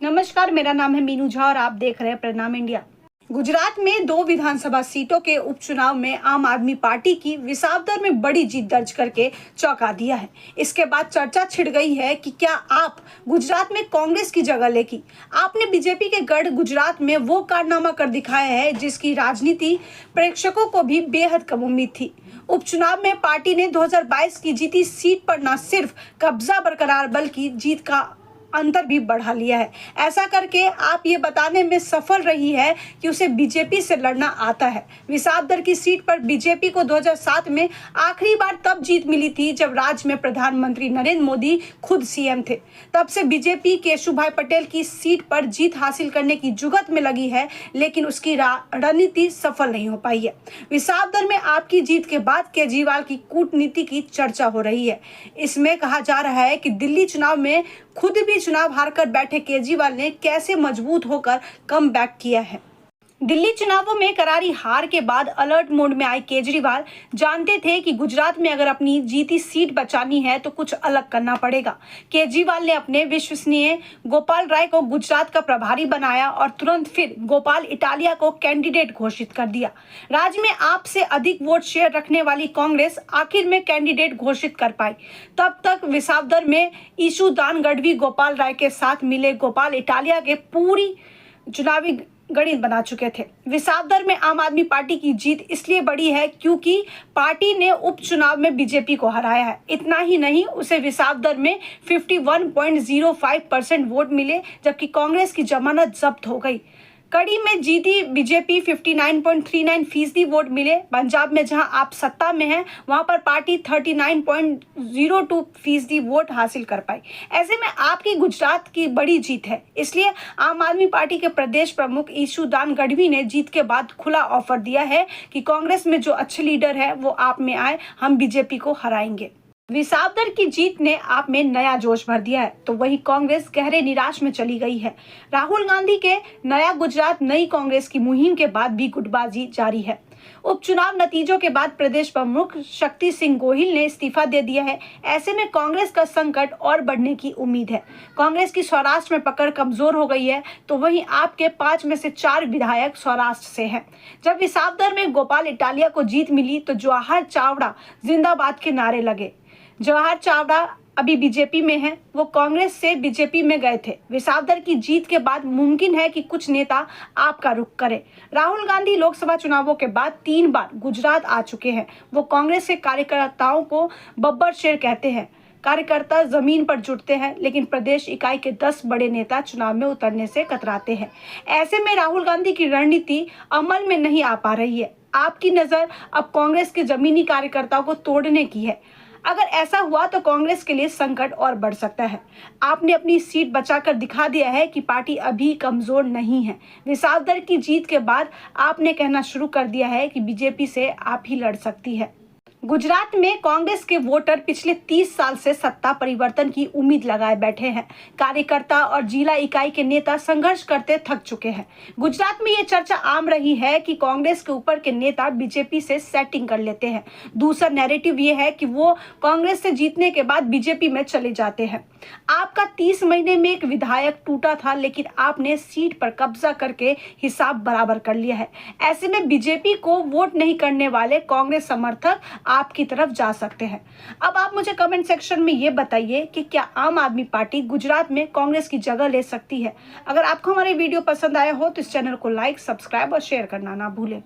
नमस्कार, मेरा नाम है मीनू झा और आप देख रहे हैं परिणाम इंडिया। गुजरात में 2 विधानसभा सीटों के उपचुनाव में आम आदमी पार्टी की विसावदर में बड़ी जीत दर्ज करके चौंका दिया है। इसके बाद चर्चा छिड़ गई है कि क्या आप गुजरात में कांग्रेस की जगह लेगी। आपने बीजेपी के गढ़ गुजरात में वो कारनामा कर दिखाया है जिसकी राजनीति प्रेक्षकों को भी बेहद कम उम्मीद थी। उपचुनाव में पार्टी ने 2022 की जीती सीट पर न सिर्फ कब्जा बरकरार बल्कि जीत का अंतर भी बढ़ा लिया है। ऐसा करके आप ये बताने में सफल रही है कि उसे बीजेपी से लड़ना आता है। विसावदर की सीट पर बीजेपी को 2007 में आखिरी बार तब जीत मिली थी जब राज्य में प्रधानमंत्री नरेंद्र मोदी खुद सीएम थे। तब से बीजेपी केशुभाई पटेल की सीट पर जीत हासिल करने की जुगत में लगी है, लेकिन उसकी रणनीति सफल नहीं हो पाई है। विसावदर में आपकी जीत के बाद केजरीवाल की कूटनीति की चर्चा हो रही है। इसमें कहा जा रहा है कि दिल्ली चुनाव में खुद भी चुनाव हारकर बैठे केजरीवाल ने कैसे मजबूत होकर कम बैक किया है। दिल्ली चुनावों में करारी हार के बाद अलर्ट मोड में आए केजरीवाल जानते थे कि गुजरात में अगर अपनी जीती सीट बचानी है तो कुछ अलग करना पड़ेगा। केजरीवाल ने अपने विश्वसनीय गोपाल राय को गुजरात का प्रभारी बनाया और तुरंत फिर गोपाल इटालिया को कैंडिडेट घोषित कर दिया। राज्य में आपसे अधिक वोट शेयर रखने वाली कांग्रेस आखिर में कैंडिडेट घोषित कर पाई। तब तक विसावदर में ईशुदान गढ़वी गोपाल राय के साथ मिले गोपाल इटालिया के पूरी चुनावी गणित बना चुके थे। विसावदर में आम आदमी पार्टी की जीत इसलिए बड़ी है क्योंकि पार्टी ने उपचुनाव में बीजेपी को हराया है। इतना ही नहीं, उसे विसावदर में 51.05% वोट मिले, जबकि कांग्रेस की जमानत जब्त हो गई। कड़ी में जीती बीजेपी 59.39% वोट मिले। पंजाब में जहां आप सत्ता में हैं, वहां पर पार्टी 39.02% वोट हासिल कर पाई। ऐसे में आपकी गुजरात की बड़ी जीत है। इसलिए आम आदमी पार्टी के प्रदेश प्रमुख ईशुदान गढ़वी ने जीत के बाद खुला ऑफर दिया है कि कांग्रेस में जो अच्छे लीडर है वो आप में आए, हम बीजेपी को हराएंगे। विसावदर की जीत ने आप में नया जोश भर दिया है, तो वही कांग्रेस गहरे निराश में चली गई है। राहुल गांधी के नया गुजरात नई कांग्रेस की मुहिम के बाद भी गुटबाजी जारी है। उपचुनाव नतीजों के बाद प्रदेश प्रमुख शक्ति सिंह गोहिल ने इस्तीफा दे दिया है। ऐसे में कांग्रेस का संकट और बढ़ने की उम्मीद है। कांग्रेस की सौराष्ट्र में पकड़ कमजोर हो गई है, तो वहीं आपके 5 में से 4 विधायक सौराष्ट्र से हैं। जब विसावदर में गोपाल इटालिया को जीत मिली तो जवाहर चावड़ा जिंदाबाद के नारे लगे। जवाहर चावड़ा अभी बीजेपी में हैं, वो कांग्रेस से बीजेपी में गए थे। विसावदर की जीत के बाद मुमकिन है कि कुछ नेता आपका रुख करें। राहुल गांधी लोकसभा चुनावों के बाद 3 बार गुजरात आ चुके हैं। वो कांग्रेस के कार्यकर्ताओं को बब्बर शेर कहते हैं। कार्यकर्ता जमीन पर जुटते हैं, लेकिन प्रदेश इकाई के 10 बड़े नेता चुनाव में उतरने से कतराते हैं। ऐसे में राहुल गांधी की रणनीति अमल में नहीं आ पा रही है। आपकी नजर अब कांग्रेस के जमीनी कार्यकर्ताओं को तोड़ने की है। अगर ऐसा हुआ तो कांग्रेस के लिए संकट और बढ़ सकता है। आपने अपनी सीट बचाकर दिखा दिया है कि पार्टी अभी कमजोर नहीं है। विसावदर की जीत के बाद आपने कहना शुरू कर दिया है कि बीजेपी से आप ही लड़ सकती है। गुजरात में कांग्रेस के वोटर पिछले 30 साल से सत्ता परिवर्तन की उम्मीद लगाए बैठे हैं। कार्यकर्ता और जिला इकाई के नेता संघर्ष करते थक चुके हैं। गुजरात में ये चर्चा आम रही है कि कांग्रेस के ऊपर के नेता बीजेपी से सेटिंग कर लेते हैं। दूसरा नैरेटिव ये है कि वो कांग्रेस से जीतने के बाद बीजेपी में चले जाते हैं। आपका 30 महीने में एक विधायक टूटा था, लेकिन आपने सीट पर कब्जा करके हिसाब बराबर कर लिया है। ऐसे में बीजेपी को वोट नहीं करने वाले कांग्रेस समर्थक आपकी तरफ जा सकते हैं। अब आप मुझे कमेंट सेक्शन में ये बताइए कि क्या आम आदमी पार्टी गुजरात में कांग्रेस की जगह ले सकती है। अगर आपको हमारे वीडियो पसंद आया हो तो इस चैनल को लाइक, सब्सक्राइब और शेयर करना ना भूलें।